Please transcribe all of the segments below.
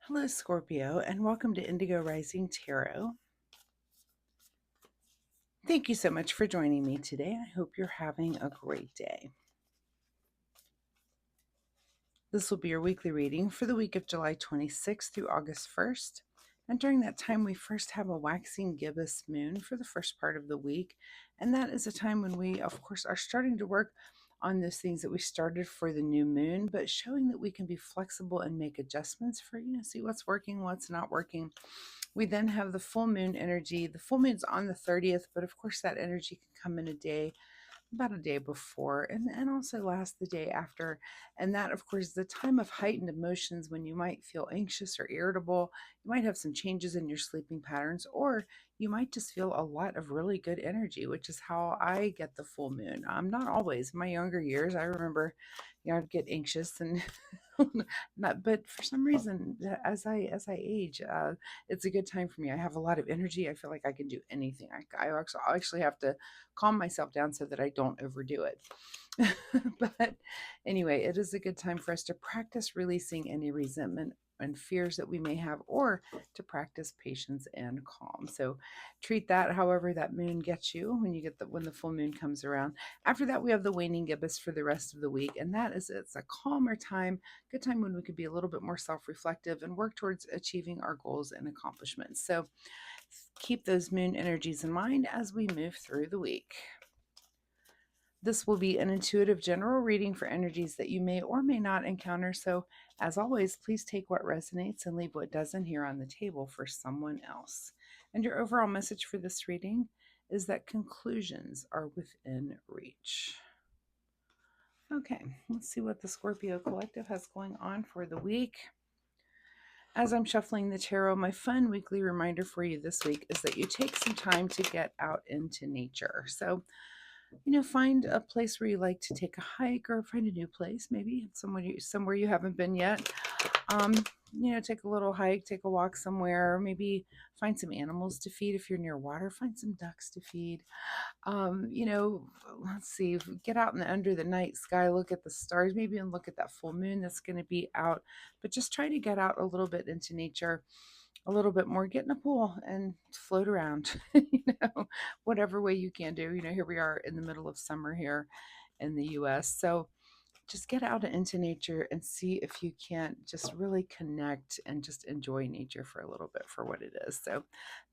Hello, Scorpio, and welcome to Indigo Rising Tarot. Thank you so much for joining me today. I hope you're having a great day. This will be your weekly reading for the week of July 26th through August 1st. And during that time, we first have a waxing gibbous moon for the first part of the week. And that is a time when we, of course, are starting to work on those things that we started for the new moon, but showing that we can be flexible and make adjustments for, see what's working, what's not working. We then have the full moon energy. The full moon's on the 30th, but of course that energy can come in about a day before, and also last the day after. And that, of course, is the time of heightened emotions when you might feel anxious or irritable. You might have some changes in your sleeping patterns, or you might just feel a lot of really good energy, which is how I get the full moon. Not always. In my younger years, I remember, I'd get anxious and not, but for some reason, as I age, it's a good time for me. I have a lot of energy. I feel like I can do anything. I actually have to calm myself down so that I don't overdo it. But anyway, it is a good time for us to practice releasing any resentment and fears that we may have, or to practice patience and calm. So treat that however that moon gets you when the full moon comes around. After that, we have the waning gibbous for the rest of the week, and it's a calmer time, good time when we could be a little bit more self-reflective and work towards achieving our goals and accomplishments. So keep those moon energies in mind as we move through the week. This will be an intuitive general reading for energies that you may or may not encounter. So, as always, please take what resonates and leave what doesn't here on the table for someone else. And your overall message for this reading is that conclusions are within reach. Okay, let's see what the Scorpio Collective has going on for the week. As I'm shuffling the tarot, my fun weekly reminder for you this week is that you take some time to get out into nature. So, find a place where you like to take a hike, or find a new place, maybe somewhere you haven't been yet. Take a little hike, take a walk somewhere, maybe find some animals to feed. If you're near water, find some ducks to feed. Let's see, get out under the night sky, look at the stars, maybe, and look at that full moon that's going to be out. But just try to get out a little bit into nature, a little bit more, get in a pool and float around, whatever way you can do. Here we are in the middle of summer here in the US. So just get out into nature and see if you can't just really connect and just enjoy nature for a little bit for what it is. So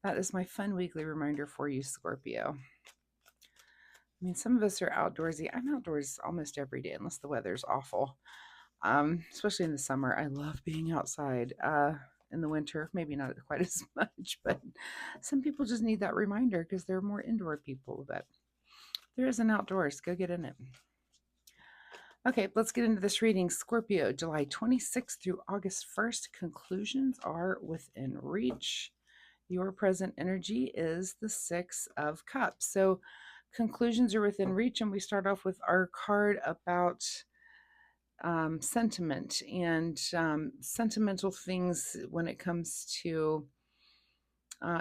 that is my fun weekly reminder for you, Scorpio. I mean, some of us are outdoorsy. I'm outdoors almost every day unless the weather's awful. Especially in the summer. I love being outside. In the winter, maybe not quite as much, but some people just need that reminder because they're more indoor people. But there is an outdoors. Go get in it. Okay, let's get into this reading. Scorpio, July 26th through August 1st. Conclusions are within reach. Your present energy is the Six of Cups. So conclusions are within reach, and we start off with our card about sentiment and sentimental things when it comes to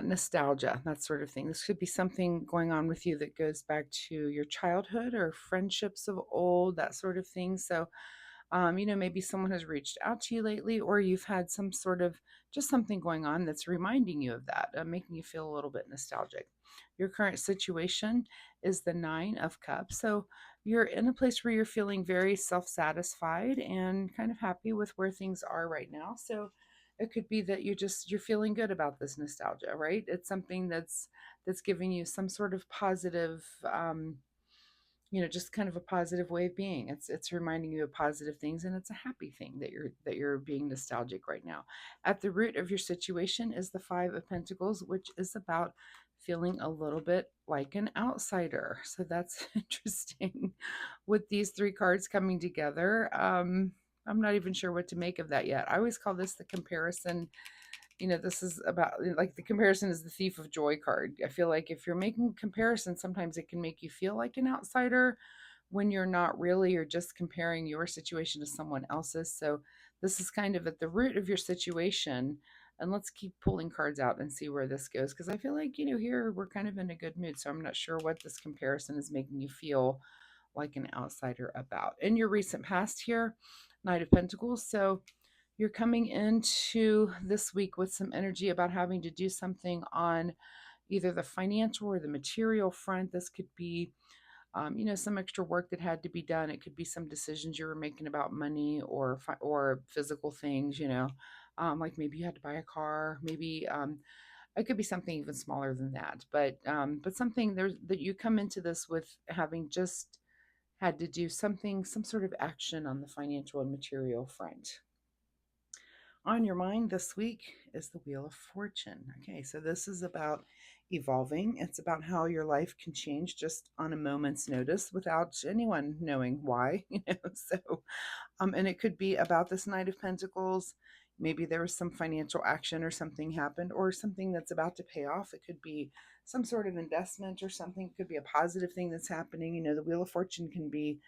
nostalgia, that sort of thing. This could be something going on with you that goes back to your childhood or friendships of old, that sort of thing. So, maybe someone has reached out to you lately, or you've had some sort of just something going on that's reminding you of that, making you feel a little bit nostalgic. Your current situation is the Nine of Cups. So you're in a place where you're feeling very self-satisfied and kind of happy with where things are right now. So it could be that you're feeling good about this nostalgia, right? It's something that's giving you some sort of positive just kind of a positive way of being. It's reminding you of positive things, and it's a happy thing that you're being nostalgic right now. At the root of your situation is the Five of Pentacles, which is about feeling a little bit like an outsider. So that's interesting with these three cards coming together. I'm not even sure what to make of that yet. I always call this the comparison. This is about, like, the comparison is the Thief of Joy card. I feel like if you're making comparisons, sometimes it can make you feel like an outsider when you're not really. You're just comparing your situation to someone else's. So this is kind of at the root of your situation. And let's keep pulling cards out and see where this goes. Because I feel like, here we're kind of in a good mood. So I'm not sure what this comparison is making you feel like an outsider about. In your recent past here, Knight of Pentacles. So You're coming into this week with some energy about having to do something on either the financial or the material front. This could be some extra work that had to be done. It could be some decisions you were making about money or physical things. Like maybe you had to buy a car. Maybe it could be something even smaller than that. But something there's that you come into this with having just had to do something, some sort of action on the financial and material front. On your mind this week is the Wheel of Fortune. Okay, so this is about evolving. It's about how your life can change just on a moment's notice without anyone knowing why, and it could be about this Knight of Pentacles. Maybe there was some financial action or something happened or something that's about to pay off. It could be some sort of investment or something. It could be a positive thing that's happening. The Wheel of Fortune can be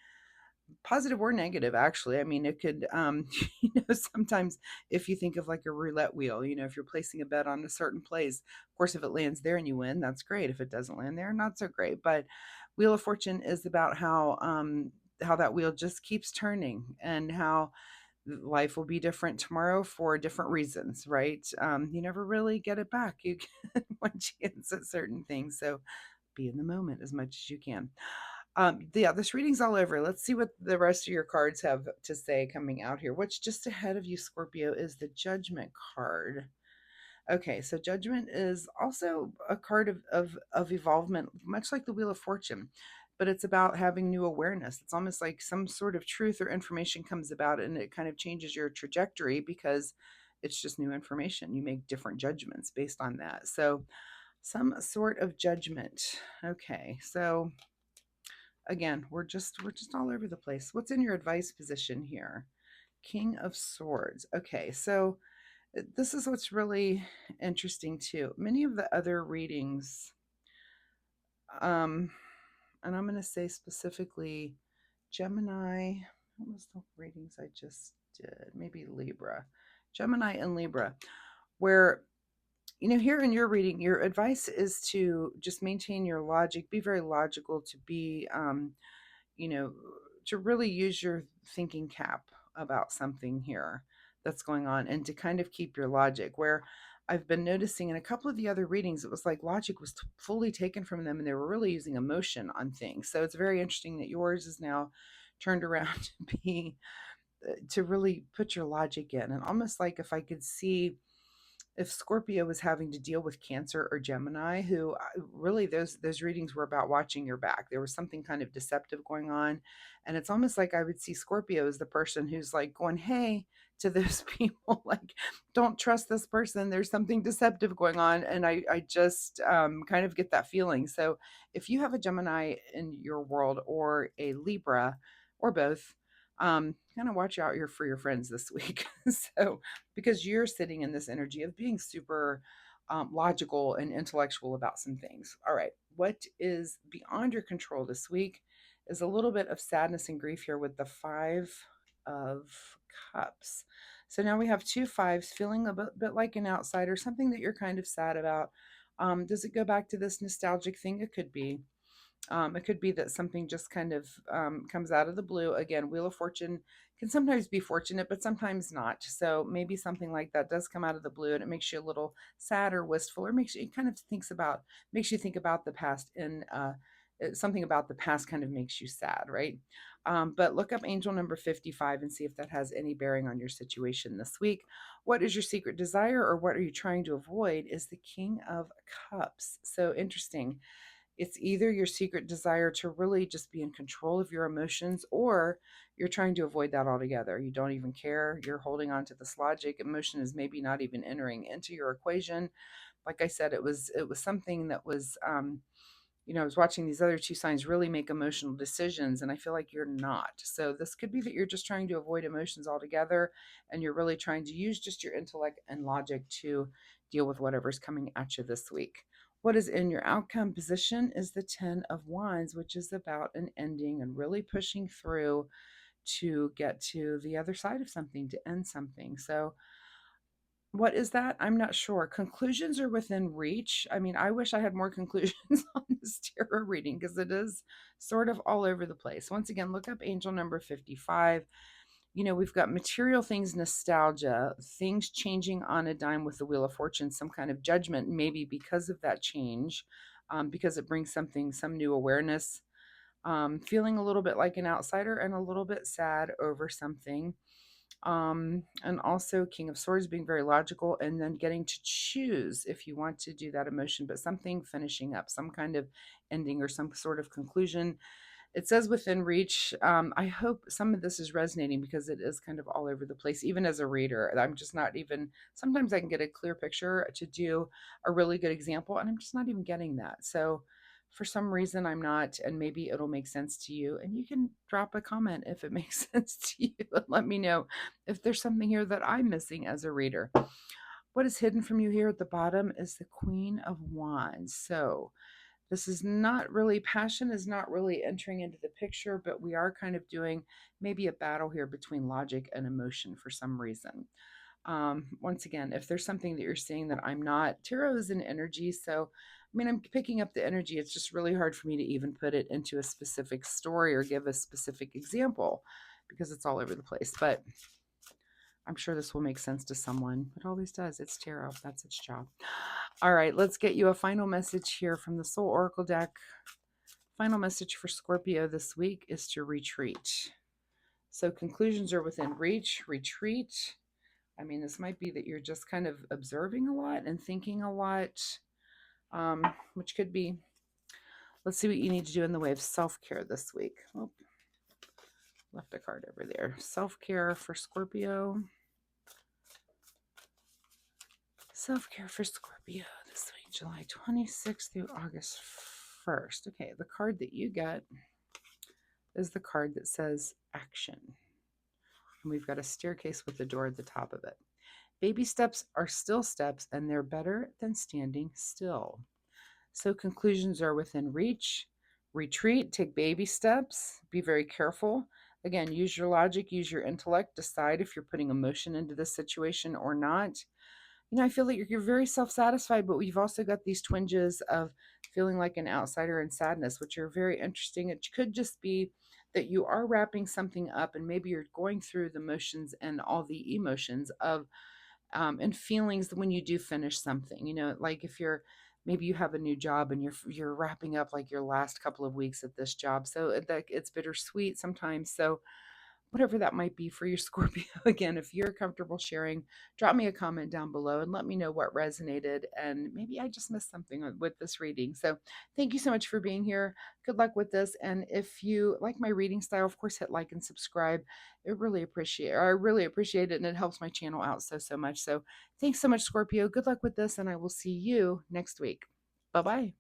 positive or negative, actually. I mean, it could sometimes, if you think of like a roulette wheel, if you're placing a bet on a certain place, of course, if it lands there and you win, that's great. If it doesn't land there, not so great. But Wheel of Fortune is about how that wheel just keeps turning, and how life will be different tomorrow for different reasons, right? You never really get it back. You can once you get into certain things. So be in the moment as much as you can. Yeah, this reading's all over. Let's see what the rest of your cards have to say coming out here. What's just ahead of you, Scorpio, is the Judgment card. Okay, so Judgment is also a card of evolvement, much like the Wheel of Fortune, but it's about having new awareness. It's almost like some sort of truth or information comes about and it kind of changes your trajectory because it's just new information. You make different judgments based on that. So some sort of judgment. Okay, so again, we're just all over the place. What's in your advice position here? King of Swords. Okay, so this is what's really interesting too. Many of the other readings, um, and I'm going to say specifically Gemini. What was the readings I just did? Maybe Libra, Gemini, and Libra, where here in your reading, your advice is to just maintain your logic, be very logical, to be you know, to really use your thinking cap about something here that's going on, and to kind of keep your logic. Where I've been noticing in a couple of the other readings, it was like logic was fully taken from them and they were really using emotion on things. So it's very interesting that yours is now turned around to be to really put your logic in. And almost like if I could see if Scorpio was having to deal with Cancer or Gemini, who really those readings were about watching your back. There was something kind of deceptive going on, and it's almost like I would see Scorpio as the person who's like going, "Hey," to those people, like, "Don't trust this person. There's something deceptive going on," and I just kind of get that feeling. So if you have a Gemini in your world or a Libra or both. Kind of watch out here for your friends this week. So because you're sitting in this energy of being super logical and intellectual about some things. All right, what is beyond your control this week is a little bit of sadness and grief here with the Five of Cups. So now we have two fives, feeling a bit like an outsider, something that you're kind of sad about. Does it go back to this nostalgic thing? It could be. It could be that something just kind of comes out of the blue. Again, Wheel of Fortune can sometimes be fortunate, but sometimes not. So maybe something like that does come out of the blue, and it makes you a little sad or wistful, or makes you it kind of makes you think about the past. And something about the past kind of makes you sad, right? But look up angel number 55 and see if that has any bearing on your situation this week. What is your secret desire, or what are you trying to avoid? Is the King of Cups. So interesting. It's either your secret desire to really just be in control of your emotions, or you're trying to avoid that altogether. You don't even care. You're holding on to this logic. Emotion is maybe not even entering into your equation. Like I said, it was something that was I was watching these other two signs really make emotional decisions, and I feel like you're not. So this could be that you're just trying to avoid emotions altogether, and you're really trying to use just your intellect and logic to deal with whatever's coming at you this week. What is in your outcome position is the Ten of Wands, which is about an ending and really pushing through to get to the other side of something, to end something. So what is that? I'm not sure. Conclusions are within reach. I mean, I wish I had more conclusions on this tarot reading because it is sort of all over the place. Once again, look up angel number 55. We've got material things, nostalgia, things changing on a dime with the Wheel of Fortune, some kind of judgment, maybe because of that change, because it brings some new awareness, feeling a little bit like an outsider and a little bit sad over something. And also King of Swords being very logical and then getting to choose if you want to do that emotion, but something finishing up, some kind of ending or some sort of conclusion. It says within reach. I hope some of this is resonating because it is kind of all over the place, even as a reader. I'm just not even, sometimes I can get a clear picture to do a really good example, and I'm just not even getting that. So for some reason, I'm not, and maybe it'll make sense to you. And you can drop a comment if it makes sense to you and let me know if there's something here that I'm missing as a reader. What is hidden from you here at the bottom is the Queen of Wands. So this is not really, passion is not really entering into the picture, but we are kind of doing maybe a battle here between logic and emotion for some reason. Once again, if there's something that you're seeing that I'm not, tarot is an energy. So, I mean, I'm picking up the energy. It's just really hard for me to even put it into a specific story or give a specific example because it's all over the place. But I'm sure this will make sense to someone. It always does. It's tarot. That's its job. All right, let's get you a final message here from the Soul Oracle deck. Final message for Scorpio this week is to retreat. So conclusions are within reach. Retreat. I mean, this might be that you're just kind of observing a lot and thinking a lot, which could be, let's see what you need to do in the way of self-care this week. Oh, left a card over there. Self-care for Scorpio. Self-care for Scorpio this week, July 26th through August 1st. Okay, the card that you get is the card that says action. And we've got a staircase with a door at the top of it. Baby steps are still steps, and they're better than standing still. So conclusions are within reach. Retreat, take baby steps, be very careful. Again, use your logic, use your intellect, decide if you're putting emotion into this situation or not. I feel like you're very self-satisfied, but we've also got these twinges of feeling like an outsider and sadness, which are very interesting. It could just be that you are wrapping something up and maybe you're going through the motions and all the emotions of and feelings when you do finish something. Like if you're, maybe you have a new job and you're wrapping up like your last couple of weeks at this job, so that it's bittersweet sometimes. So whatever that might be for your Scorpio. Again, if you're comfortable sharing, drop me a comment down below and let me know what resonated. And maybe I just missed something with this reading. So thank you so much for being here. Good luck with this. And if you like my reading style, of course, hit like and subscribe. I really appreciate it. And it helps my channel out so much. So thanks so much, Scorpio. Good luck with this. And I will see you next week. Bye-bye.